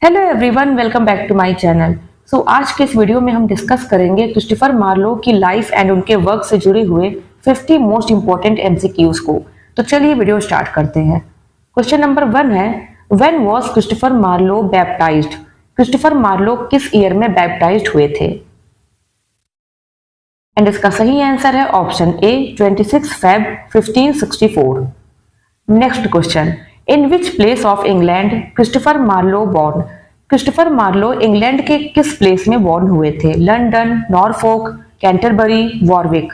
Hello everyone, welcome back to my channel. आज के इस वीडियो में हम डिस्कस करेंगे क्रिस्टोफर मार्लो की लाइफ एंड उनके वर्क से जुड़े हुए 50 मोस्ट इंपॉर्टेंट एमसीक्यूज को। तो चलिए वीडियो स्टार्ट करते हैं। क्वेश्चन नंबर 1 है, when was Christopher Marlowe baptised? Christopher Marlowe किस ईयर में बैप्टाइज्ड हुए थे? एंड इसका सही आंसर है option A 26 Feb 1564। Next question, in which place of England Christopher Marlowe born? Christopher Marlowe England के किस प्लेस में बॉर्न हुए थे? London, Norfolk, Canterbury, Warwick.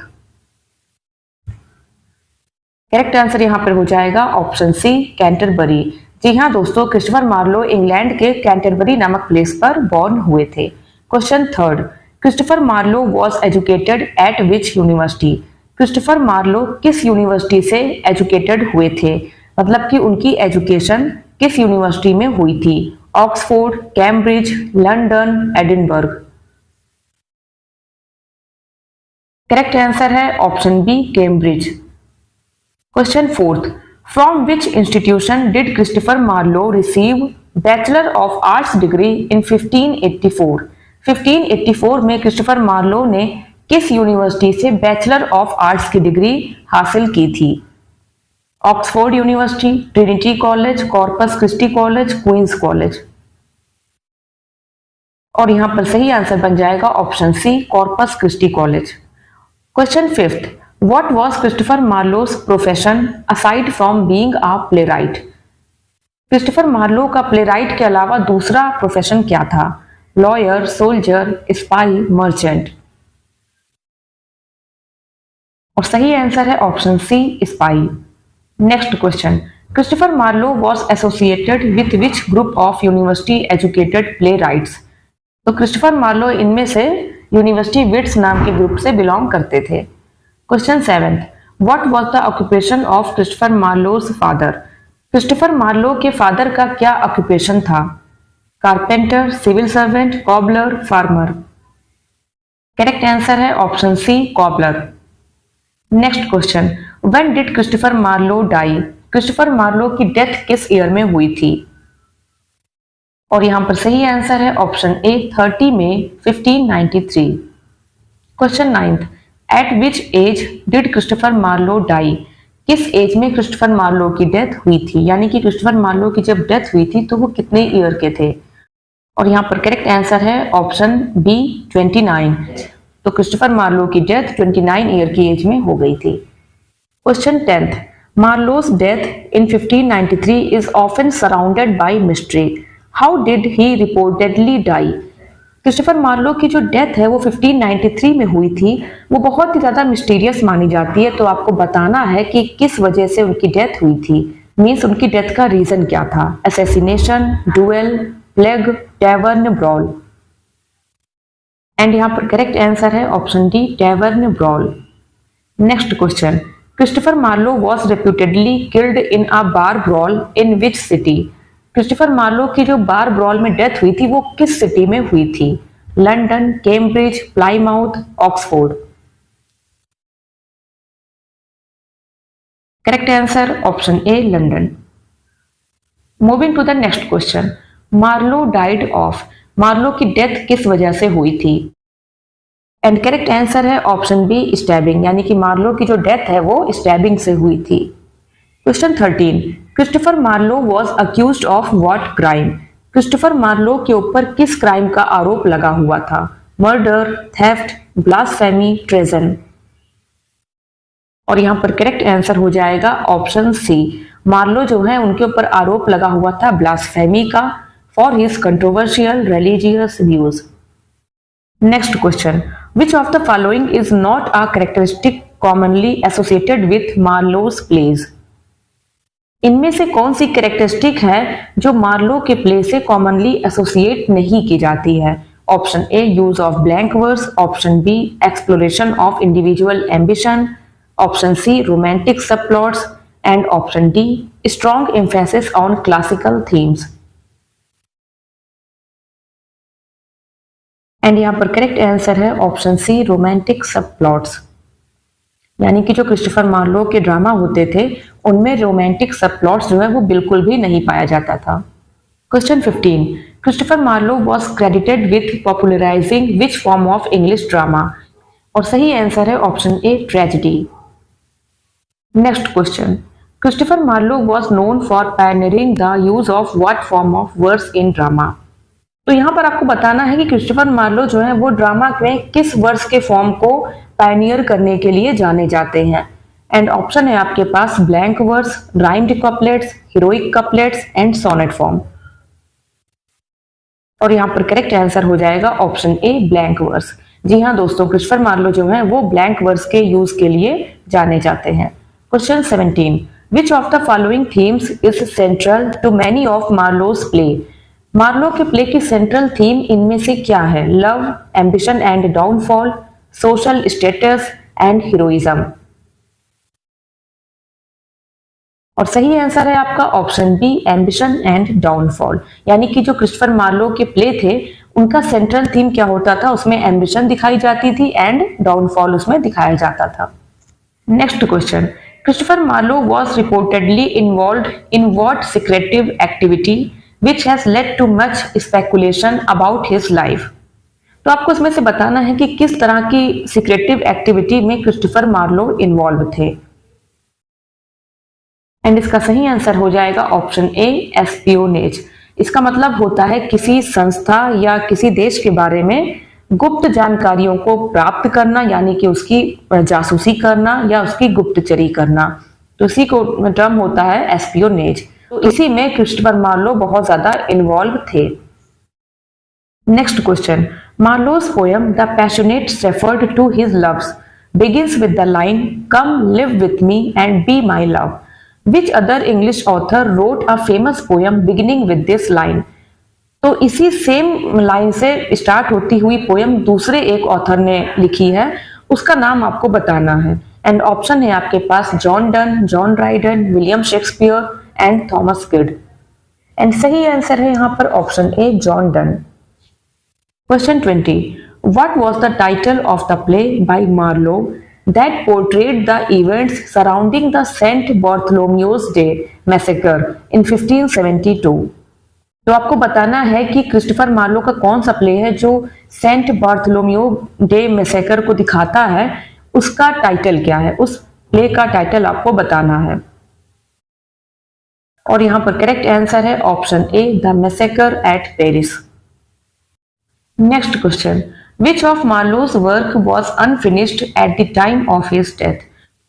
Correct answer यहां पर हो जाएगा ऑप्शन सी कैंटरबरी। जी हाँ दोस्तों, क्रिस्टोफर मार्लो इंग्लैंड के कैंटरबरी नामक प्लेस पर बॉर्न हुए थे। Question third, Christopher Marlowe was educated at which university? Christopher Marlowe किस यूनिवर्सिटी से एजुकेटेड हुए थे? मतलब कि उनकी एजुकेशन किस यूनिवर्सिटी में हुई थी? Oxford, Cambridge, London, Edinburgh. Correct answer है option B Cambridge. Question fourth, from which institution did Christopher Marlowe receive bachelor of arts degree in 1584? 1584 में क्रिस्टोफर मार्लो ने किस यूनिवर्सिटी से बैचलर ऑफ आर्ट्स की डिग्री हासिल की थी? Oxford University, Trinity College, Corpus Christi College, Queens College. और यहां पर सही आंसर बन जाएगा option C Corpus Christi College. Question fifth, what was Christopher Marlowe's profession aside from being a playwright? Christopher Marlowe का प्लेराइट के अलावा दूसरा प्रोफेशन क्या था? Lawyer, soldier, spy, merchant. और सही आंसर है option C spy. Next question, Christopher Marlowe was associated with which group of university educated playwrights? तो क्रिस्टोफर मार्लो इनमें से यूनिवर्सिटी विट्स नाम के ग्रुप से बिलोंग करते थे। Question seventh, what was the occupation of Christopher Marlowe's father? Christopher Marlowe के father का क्या ऑक्यूपेशन था? Carpenter, civil servant, cobbler, farmer. Correct answer है option C cobbler. Next question, when did Christopher Marlowe die? Christopher Marlowe की death किस year में हुई थी? और यहां पर सही आंसर है ऑप्शन ए 30 मई 1593। Question ninth, at which age did Christopher Marlowe die? किस एज में क्रिस्टोफर मार्लो की डेथ हुई थी? यानी कि क्रिस्टोफर मार्लो की जब डेथ हुई थी तो वो कितने ईयर के थे? और यहां पर करेक्ट आंसर है ऑप्शन बी 29। तो क्रिस्टोफर मार्लो की डेथ 29 ईयर की एज में हो गई थी। Question 10th, Marlowe's death in 1593 is often surrounded by mystery. How did he reportedly die? Christopher Marlowe की जो डेथ है वो 1593 में हुई थी, वो बहुत ही ज्यादा मिस्टीरियस मानी जाती है। तो आपको बताना है कि किस वजह से उनकी डेथ हुई थी, मीन्स उनकी डेथ का रीजन क्या था? Assassination, duel, plague, tavern brawl. And यहां पर करेक्ट आंसर है option D tavern brawl. Next question, Christopher Marlowe was reputedly killed in a bar brawl in which city? Christopher Marlowe की जो बार brawl में death हुई थी वो किस सिटी में हुई थी? London, Cambridge, Plymouth, Oxford. Correct answer option A London. Moving to the next question, Marlowe died of? Marlowe की डेथ किस वजह से हुई थी? एंड करेक्ट आंसर है ऑप्शन बी स्टैबिंग, यानी कि मार्लो की जो डेथ है वो स्टैबिंग से हुई थी। Question 13, Christopher Marlowe was accused of what crime? Christopher Marlowe के ऊपर किस क्राइम का आरोप लगा हुआ था? Murder, theft, blasphemy, treason. और यहां पर करेक्ट आंसर हो जाएगा ऑप्शन सी। मार्लो जो है उनके ऊपर आरोप लगा हुआ था ब्लास्फेमी का, for his controversial religious views. Next question, which of the following is not a characteristic commonly associated with Marlowe's plays? इनमें से कौन सी कैरेक्टरिस्टिक है जो मार्लो के प्ले से कॉमनली एसोसिएट नहीं की जाती है? Option A use of blank verse, option B exploration of individual ambition, option C romantic subplots, and option D strong emphasis on classical themes. And यहां पर करेक्ट आंसर है option C romantic subplots, यानी कि जो Christopher Marlowe के drama होते थे उनमें रोमांटिक सब प्लॉट्स जो है वो बिल्कुल भी नहीं पाया जाता था। Question 15, Christopher Marlowe was credited with popularising which form of English drama? और सही आंसर है option A tragedy. Next question, Christopher Marlowe was known for pioneering the use of what form of verse in drama? तो यहाँ पर आपको बताना है कि क्रिस्टोफर मार्लो जो है वो ड्रामा में किस वर्स के फॉर्म को पायनियर करने के लिए जाने जाते हैं। एंड ऑप्शन है आपके पास blank verse, rhymed couplets, heroic couplets and sonnet form. और यहाँ पर करेक्ट आंसर हो जाएगा ऑप्शन ए ब्लैंक वर्स। जी हाँ दोस्तों, क्रिस्टोफर मार्लो जो है वो ब्लैंक वर्स के यूज के लिए जाने जाते हैं। Question 17, which of the following themes is central to many of Marlowe's play? Marlowe के प्ले की सेंट्रल थीम इनमें से क्या है? Love, ambition and downfall, social status and heroism. और सही आंसर है आपका option B ambition and downfall. यानी कि जो क्रिस्टोफर मार्लो के प्ले थे उनका सेंट्रल थीम क्या होता था, उसमें एम्बिशन दिखाई जाती थी एंड डाउनफॉल उसमें दिखाया जाता था। Next question, Christopher Marlowe was reportedly involve in what secretive activity which has led to much speculation about his life? तो आपको इसमें से बताना है कि किस तरह की सीक्रेटिव एक्टिविटी में क्रिस्टोफर मार्लो इन्वॉल्व थे। एंड इसका सही आंसर हो जाएगा ऑप्शन ए एस्पियोनेज। इसका मतलब होता है किसी संस्था या किसी देश के बारे में गुप्त जानकारियों को प्राप्त करना, यानी कि उसकी जासूसी करना या उसकी गुप्तचरी करना। तो इसी को टर्म होता है एस्पियोनेज। तो इसी में क्रिस्टोफर मार्लो बहुत ज्यादा इन्वॉल्व थे। Next question, Marlowe's poem the passionate shepherd to his loves begins with the line come live with me and be my love. Which other English author wrote a famous poem beginning with this line? तो इसी same line से start होती हुई poem दूसरे एक author ने लिखी है, उसका नाम आपको बताना है। एंड ऑप्शन है आपके पास John Donne, John Dryden, William Shakespeare and Thomas Kyd. And सही आंसर है यहाँ पर option A John Donne. Question 20, what was the title of the play by Marlowe that portrayed the events surrounding the Saint Bartholomew's Day massacre in 1572? तो आपको बताना है कि Christopher Marlowe का कौन सा प्ले है जो सेंट बार्थोलोम्यू डे मैसेकर को दिखाता है, उसका टाइटल क्या है, उस प्ले का टाइटल आपको बताना है। और यहां पर करेक्ट आंसर है option A the Massacre at Paris. Next question, Which of Marlowe's work was unfinished at the time of his death?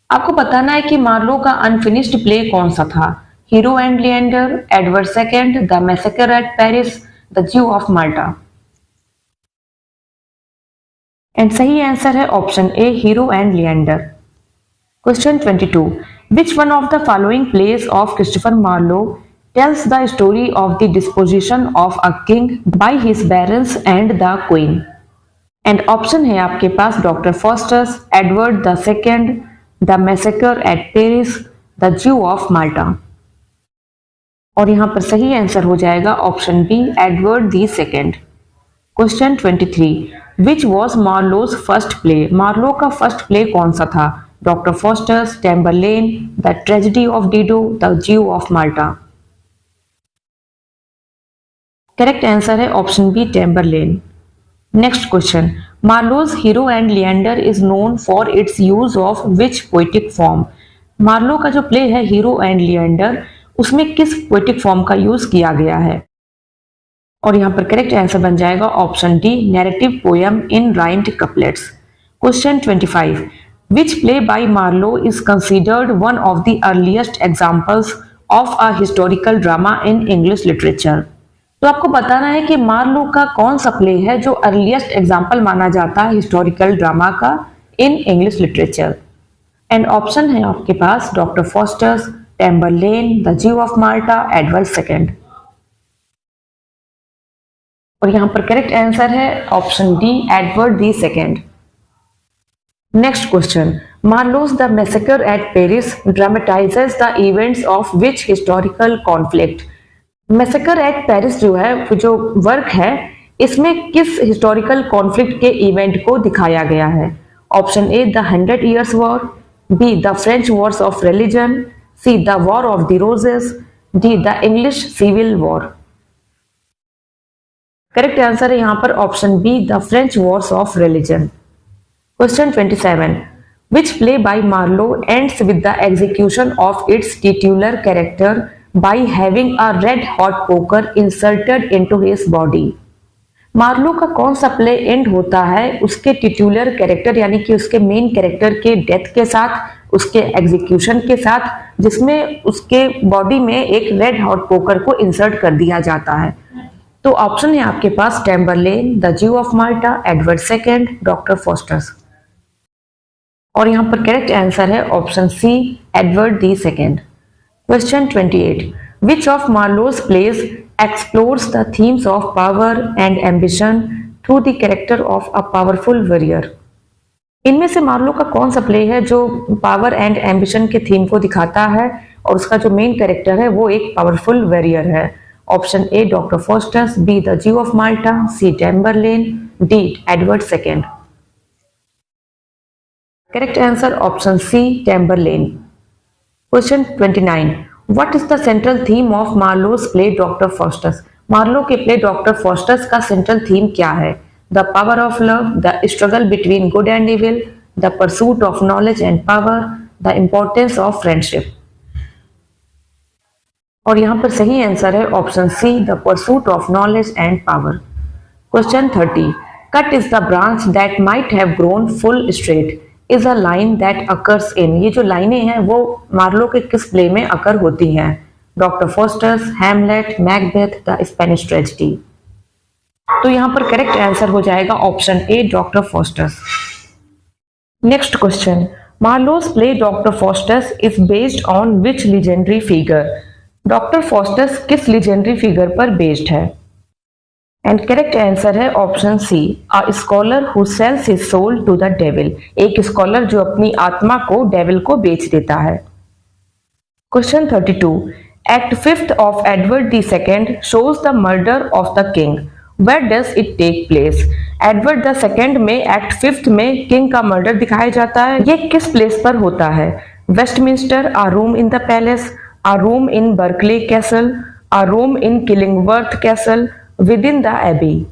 आपको बताना है कि मार्लो का अनफिनिश्ड प्ले कौन सा था? Hero and Leander, Edward Second, the Massacre at Paris, the Jew of Malta. And सही answer है option A hero and Leander. Question 22, Which one of the following plays of Christopher Marlowe tells the story of the disposition of a king by his barons and the queen? And option है आपके पास Doctor Faustus, Edward the Second, the Massacre at Paris, the Jew of Malta. और यहां पर सही answer हो जाएगा option B Edward the Second. Question 23, which was Marlowe's first play? Marlowe का फर्स्ट प्ले कौन सा था? Doctor Faustus, Tamburlaine, the Tragedy of Dido, the Jew of Malta. Correct answer है option B Tamburlaine. Next question, Marlowe's Hero and Leander is known for its use of which poetic form? Marlowe का जो play है hero and Leander, उसमें किस poetic form का use किया गया है? और यहाँ पर करेक्ट आंसर बन जाएगा option D narrative poem in rhymed couplets. Question 25, which play by Marlowe is considered one of the earliest examples of a historical drama in English literature? तो आपको बताना है कि मार्लो का कौन सा प्ले है जो अर्लीस्ट एग्जाम्पल माना जाता है हिस्टोरिकल ड्रामा का in English literature. And option है आपके पास Doctor Faustus, Tamburlaine, the Jew of Malta, Edward second. और यहां पर करेक्ट आंसर है option D Edward the Second. Next question, Marlowe's the Massacre at Paris dramatizes the events of which historical conflict? Massacre at Paris जो है जो work है, इसमें किस हिस्टोरिकल कॉन्फ्लिक्ट के इवेंट को दिखाया गया है? Option A the 100 Years war, B the French wars of religion, C the war of the roses, D the English civil war. Correct answer है यहाँ पर option B, the French wars of religion. Question 27, which play by Marlowe ends with the execution of its titular character by having a red hot poker inserted into his body। Marlowe का कौन सा play and होता है उसके टिट्यूलर character यानी कि उसके main character के डेथ के साथ, उसके एग्जीक्यूशन के साथ, जिसमें उसके बॉडी में एक रेड हॉट पोकर को इंसर्ट कर दिया जाता है। तो ऑप्शन है आपके पास Tamburlaine, the Jew of Malta, Edward second, doctor Faustus. और यहाँ पर करेक्ट आंसर है option C, Edward the second. Question 28, which of Marlowe's plays explores the themes of power and ambition through the character of a powerful warrior. इनमें से Marlowe का कौन सा play है जो पावर एंड एम्बिशन के theme को दिखाता है और उसका जो मेन कैरेक्टर है वो एक पावरफुल वॉरियर है। Option A, doctor Faustus, B, the Jew of Malta, C, Tamburlaine, D, Edward Second. Correct answer option C, Tamberlane। Question 29, what is the central theme of Marlowe's play Dr. Faustus? Marlowe के play doctor Faustus का central theme क्या है? The power of love, the struggle between good and evil, the pursuit of knowledge and power, the importance of friendship. और यहाँ पर सही answer है option C, the pursuit of knowledge and power. Question 30, cut is the branch that might have grown full straight is a line that occurs in. ये जो लाइनें हैं वो मार्लो के किस प्ले में अकर होती हैं? Doctor Faustus, Hamlet, Macbeth, the Spanish tragedy. तो यहाँ पर करेक्ट आंसर हो जाएगा option A, doctor Faustus. Next question, Marlowe's play doctor Faustus is based on which legendary figure. Doctor Faustus किस लीजेंडरी फिगर पर बेस्ड है? एंड करेक्ट आंसर है option C, a scholar who sells his soul to the devil. एक scholar जो अपनी आत्मा को devil को बेच देता है। Question 32, act 5th of Edward the second shows the murder of the king, where does it take place. Edward the second में एक्ट 5th में किंग का मर्डर दिखाया जाता है। ये किस प्लेस पर होता है? Westminster, a room in the palace, a room in Berkeley Castle, a room in Killingworth Castle, within the abbey.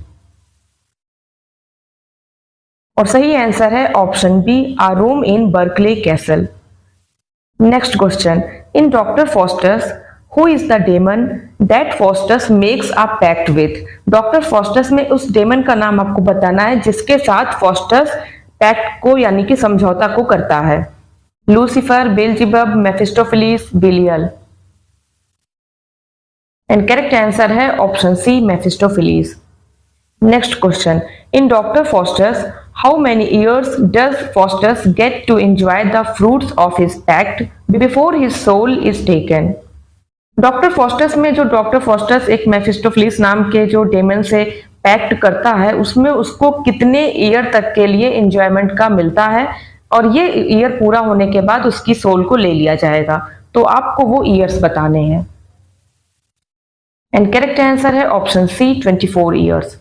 और सही आंसर है option B, a room in Berkeley Castle. Next question, in Doctor Faustus who is the demon that Faustus makes a pact with. Doctor Faustus में उस daemon का नाम आपको बताना है जिसके साथ फोस्टर्स पैक्ट को यानी कि समझौता को करता है। Lucifer, Beelzebub, Mephistopheles, Belial. And correct answer है option C, Mephistopheles. Next question, in Doctor Faustus how many years does Faustus get to enjoy the fruits of his pact before his soul is taken. Doctor Faustus में जो doctor fosters एक मेफिस्टोफिलिस नाम के जो daemon से pact करता है उसमें उसको कितने ईयर तक के लिए एंजॉयमेंट का मिलता है और ये ईयर पूरा होने के बाद उसकी सोल को ले लिया जाएगा। तो आपको वो ईयर्स बताने हैं। एंड करेक्ट आंसर है option C, 24 years.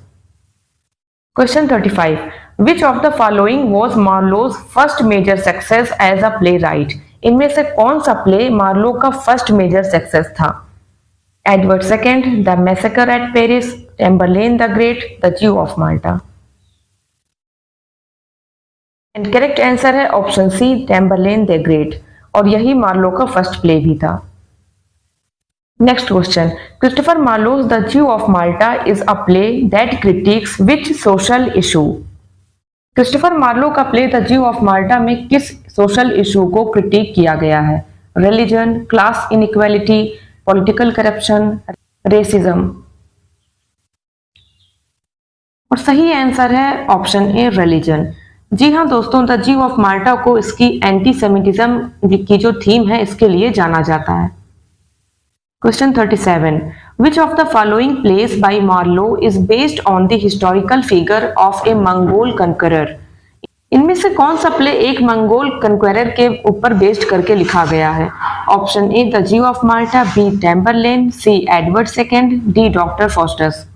Question 35, which of the following was Marlowe's first major success as a playwright. इनमें से कौन सा प्ले मार्लो का फर्स्ट मेजर सक्सेस था? Edward Second, the Massacre at Paris, Tamburlaine the Great, the Jew of Malta. And correct answer है option C, Tamburlaine the Great. और यही Marlowe का फर्स्ट प्ले भी था। Next question, Christopher Marlowe's The Jew of Malta is a play that critiques which social issue? Christopher Marlowe का play the Jew of Malta में किस social issue को critique किया गया है? Religion, class inequality, political corruption, racism. और सही answer है ऑप्शन ए, रिलीजन। जी हाँ दोस्तों, द ज्यू ऑफ माल्टा को इसकी एंटी सेमिटिज्म की जो थीम है इसके लिए जाना जाता है। Question 37, which of the following plays by Marlowe is based on the historical figure of a Mongol conqueror? इनमें से कौन सा प्ले एक मंगोल कन्क्वेरर के ऊपर बेस्ड करके लिखा गया है? Option A, the Jew of Malta, B, Tamburlaine, C, Edward Second, D, Doctor Faustus.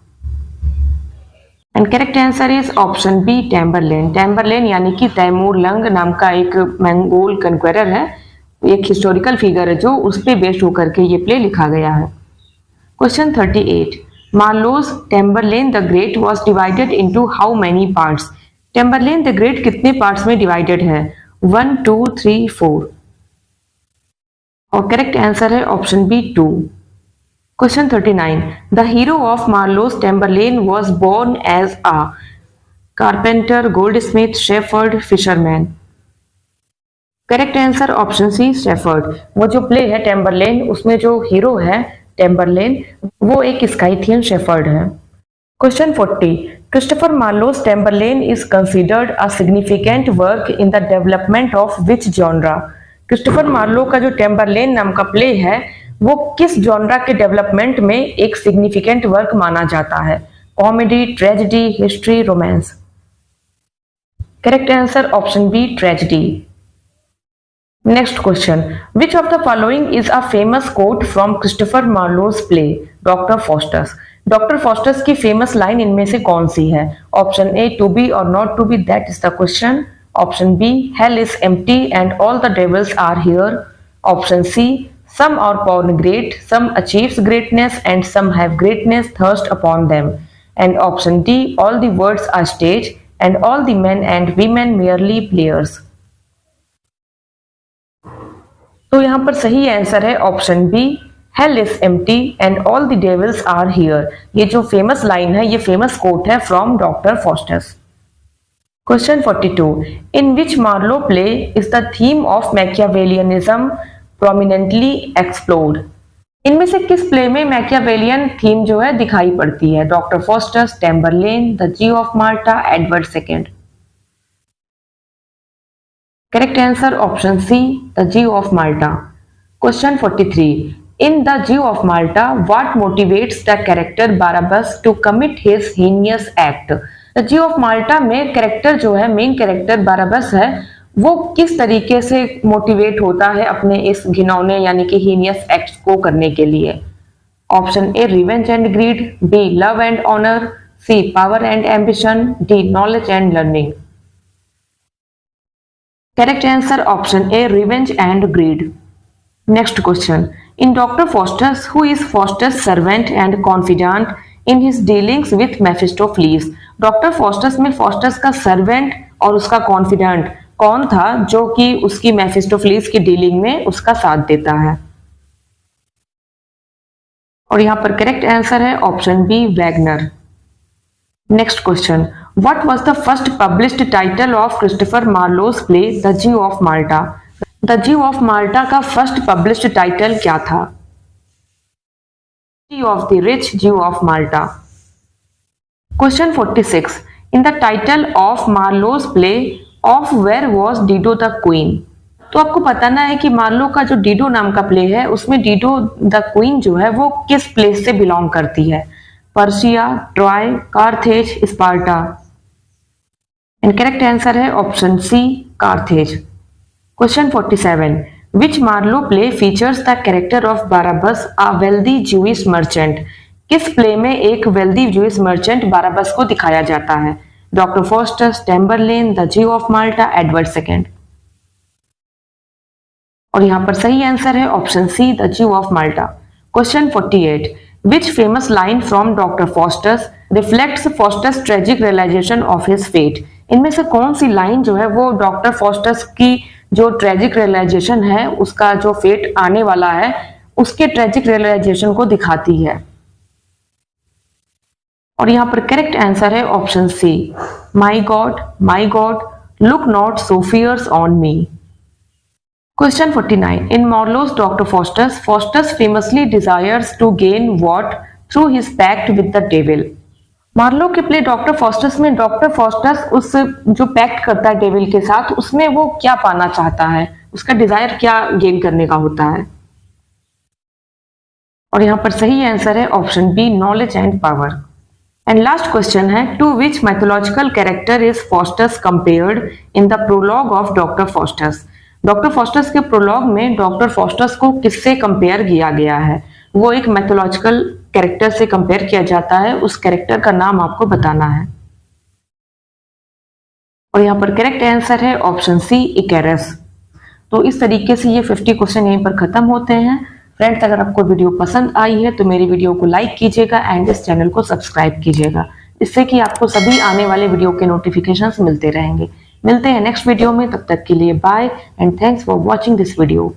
And correct answer is option B, Tamburlaine. Tamburlaine यानी कि तैमूर लंग नाम का एक मंगोल कन्क्वेरर है, एक हिस्टोरिकल फिगर है जो उस पे बेस्ड होकर के ये प्ले लिखा गया है। Question 38, Marlowe's Tamburlaine the Great was divided into how many parts? Tamburlaine the Great कितने पार्ट्स में डिवाइडेड है? 1, 2, 3, 4। और करेक्ट आंसर है option B 2। Question 39, the hero of Marlowe's Tamburlaine was born as a carpenter, goldsmith, shepherd, fisherman. Correct answer option C shepherd. वो जो play है टेम्बरलेन, उसमें जो हीरो है टेम्बरलेन, वो एक स्काइथियन शेफर्ड है। Question 40, Christopher Marlowe's Tamburlaine is considered a significant work in the development of which genre? Christopher Marlowe का जो टेम्बरलेन नाम का प्ले है वो किस जॉनरा के डेवलपमेंट में एक सिग्निफिकेंट वर्क माना जाता है? Comedy, tragedy, history, romance. Correct answer option B tragedy. Next question, which of the following is a famous quote from Christopher Marlowe's play doctor Faustus? Doctor Faustus की famous line इनमें से कौन सी है? Option A, to be or not to be that is the question. Option B, hell is empty and all the devils are here. Option C, some are born great, some achieves greatness and some have greatness thirst upon them. And option D, all the words are stage and all the men and women merely players. तो यहाँ पर सही answer है option B, hell is empty and all the devils are here. ये जो famous line है, ये famous quote है from doctor Faustus. Question 42, in which Marlowe play is the theme of Machiavellianism prominently explored? इनमें से किस play में Machiavellian theme जो है दिखाई पड़ती है? Doctor Faustus, Tamburlaine, the ji of Malta, Edward Second. Correct answer option C, the ji of Malta. Question 43, in the ji of Malta what motivates the character Barabas to commit his heinous act? The ji of Malta में character जो है, main character बाराबस है, वो किस तरीके से motivate होता है अपने इस घिनौने यानी कि हीनियस एक्ट्स को करने के लिए? Option A, revenge and greed, B, love and honour, C, power and ambition, D, knowledge and learning. Correct answer option A, revenge and greed. Next question, in Doctor Faustus who is Faustus servant and confidant in his dealings with Mephistopheles? Doctor Faustus में Faustus का servant और उसका confident कौन था जो कि उसकी मेफिस्टोफेलिस की डीलिंग में उसका साथ देता है? और यहां पर करेक्ट आंसर है option B, Wagner. Next question, what was the first published title of Christopher Marlowe's play the ji of Malta? द जी ऑफ माल्टा का फर्स्ट पब्लिश्ड टाइटल क्या था? Jew of the Rich, Jew of Malta. Question 46, in the title of Marlowe's play of where was Dido the queen? तो आपको बताना है कि मार्लो का जो डिडो नाम का प्ले है उसमें डिडो द क्वीन जो है वो किस प्लेस से बिलोंग करती है? Persia, Troy, Carthage, Sparta. And correct answer है option C, Carthage. Question 47, which Marlowe play features the character of Barabas a wealthy Jewish merchant? किस प्ले में एक वेल्दी ज्यूइश मर्चेंट बाराबस को दिखाया जाता है? Doctor Faustus, Tamburlaine, the ji of Malta, Edward second. और यहां पर सही आंसर है option C, the ji of Malta. Question 48, which famous line from doctor Faustus reflects Faustus tragic realisation of his fate? इनमें से कौन सी लाइन जो है वो डॉक्टर फॉस्टर्स की जो ट्रेजिक रियलाइजेशन है, उसका जो फेट आने वाला है, उसके ट्रेजिक रियलाइजेशन को दिखाती है? और यहां पर करेक्ट आंसर है option C, my god look not so fierce on me. Question 49, in Marlowe's Dr. Faustus famously desires to gain what through his pact with the devil? Marlowe के play doctor Faustus में doctor Faustus उस जो pact करता है devil के साथ, उसमें वो क्या पाना चाहता है, उसका डिजायर क्या गेन करने का होता है? और यहां पर सही आंसर है option B, knowledge and power. And last question है, to which mythological character is Faustus compared in the prologue of Doctor Faustus? Doctor Faustus के प्रोलॉग में डॉक्टर फॉस्टर्स को किससे कंपेयर किया गया है? वो एक मैथोलॉजिकल कैरेक्टर से कंपेयर किया जाता है, उस कैरेक्टर का नाम आपको बताना है। और यहाँ पर करेक्ट आंसर है ऑप्शन सी, इकेरस। तो इस तरीके से ये 50 क्वेश्चन यहीं पर खत्म होते हैं। फ्रेंड्स, अगर आपको वीडियो पसंद आई है तो मेरी वीडियो को लाइक कीजिएगा एंड इस चैनल को सब्सक्राइब कीजिएगा, इससे कि आपको सभी आने वाले वीडियो के नोटिफिकेशंस मिलते रहेंगे। मिलते हैं नेक्स्ट वीडियो में, तब तक के लिए bye and thanks for watching this video.